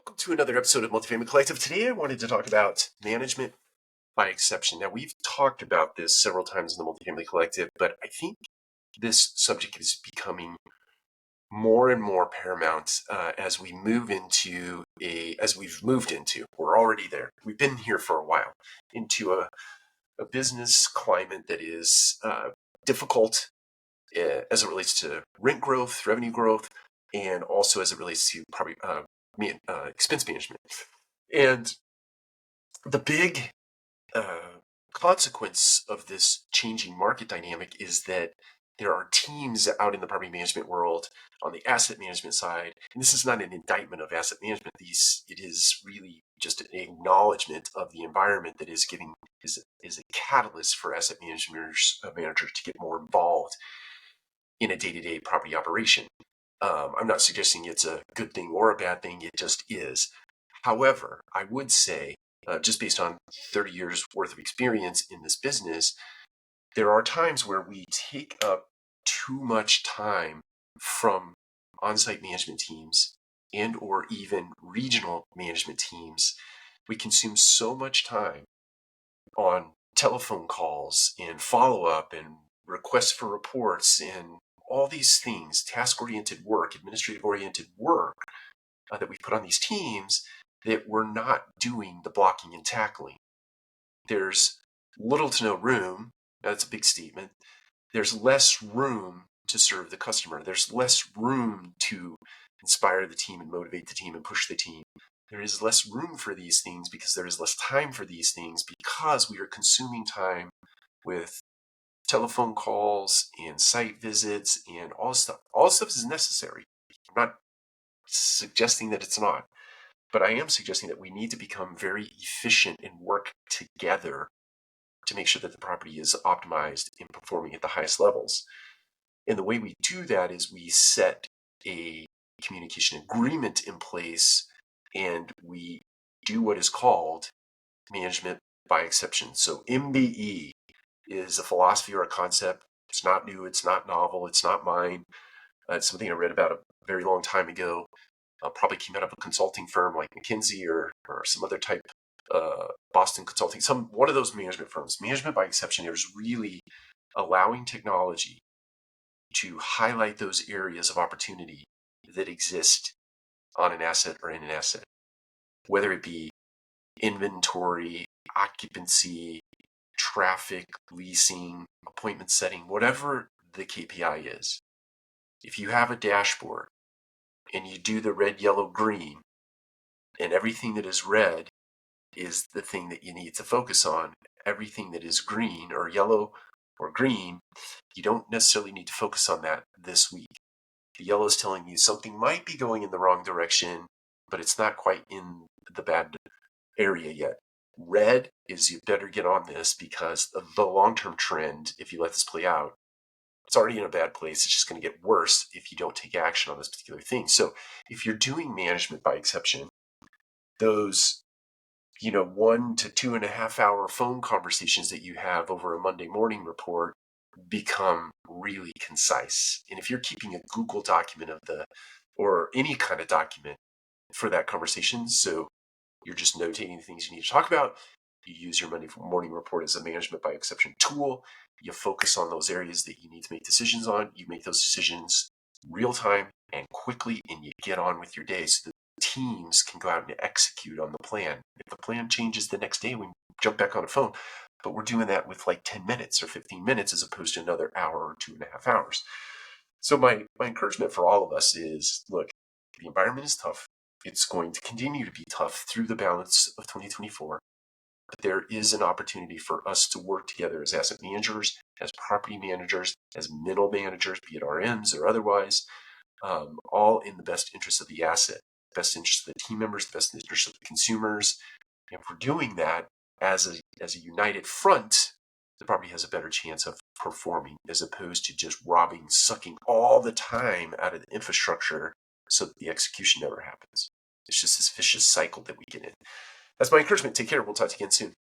Welcome to another episode of Multifamily Collective. Today I wanted to talk about management by exception. Now, we've talked about this several times in the Multifamily Collective, but I think this subject is becoming more and more paramount as we've moved into, we're already there. We've been here for a while, into a business climate that is difficult as it relates to rent growth, revenue growth, and also as it relates to expense management. And the big consequence of this changing market dynamic is that there are teams out in the property management world on the asset management side, and this is not an indictment of asset management. It is really just an acknowledgement of the environment that is a catalyst for asset managers to get more involved in a day-to-day property operation. I'm not suggesting it's a good thing or a bad thing, it just is. However, I would say, just based on 30 years worth of experience in this business, there are times where we take up too much time from on-site management teams and or even regional management teams. We consume so much time on telephone calls and follow-up and requests for reports and all these things, task-oriented work, administrative-oriented work that we put on these teams, that we're not doing the blocking and tackling. There's little to no room. That's a big statement. There's less room to serve the customer. There's less room to inspire the team and motivate the team and push the team. There is less room for these things because there is less time for these things because we are consuming time with telephone calls and site visits and all this stuff. All this stuff is necessary. I'm not suggesting that it's not, but I am suggesting that we need to become very efficient and work together to make sure that the property is optimized and performing at the highest levels. And the way we do that is we set a communication agreement in place and we do what is called management by exception. So MBE is a philosophy or a concept. It's not new, it's not novel, it's not mine. It's something I read about a very long time ago. Probably came out of a consulting firm like McKinsey or some other type, Boston Consulting, one of those management firms. Management by exception is really allowing technology to highlight those areas of opportunity that exist on an asset or in an asset, whether it be inventory, occupancy, traffic, leasing, appointment setting, whatever the KPI is. If you have a dashboard and you do the red, yellow, green, and everything that is red is the thing that you need to focus on, everything that is green or yellow or green, you don't necessarily need to focus on that this week. The yellow is telling you something might be going in the wrong direction, but it's not quite in the bad area yet. Red is you better get on this because of the long-term trend, if you let this play out, it's already in a bad place. It's just going to get worse if you don't take action on this particular thing. So if you're doing management by exception, those 1 to 2.5 hour phone conversations that you have over a Monday morning report become really concise. And if you're keeping a Google document or any kind of document for that conversation, so you're just notating the things you need to talk about, you use your Monday morning report as a management by exception tool, you focus on those areas that you need to make decisions on, you make those decisions real time and quickly, and you get on with your day so that teams can go out and execute on the plan. If the plan changes the next day, we jump back on the phone, but we're doing that with like 10 minutes or 15 minutes as opposed to another hour or 2.5 hours. So my encouragement for all of us is, look, the environment is tough. It's going to continue to be tough through the balance of 2024. But there is an opportunity for us to work together as asset managers, as property managers, as middle managers, be it RMs or otherwise, all in the best interest of the asset, best interest of the team members, the best interest of the consumers. And if we're doing that as a united front, the property has a better chance of performing as opposed to just sucking all the time out of the infrastructure so that the execution never happens. It's just this vicious cycle that we get in. That's my encouragement. Take care. We'll talk to you again soon.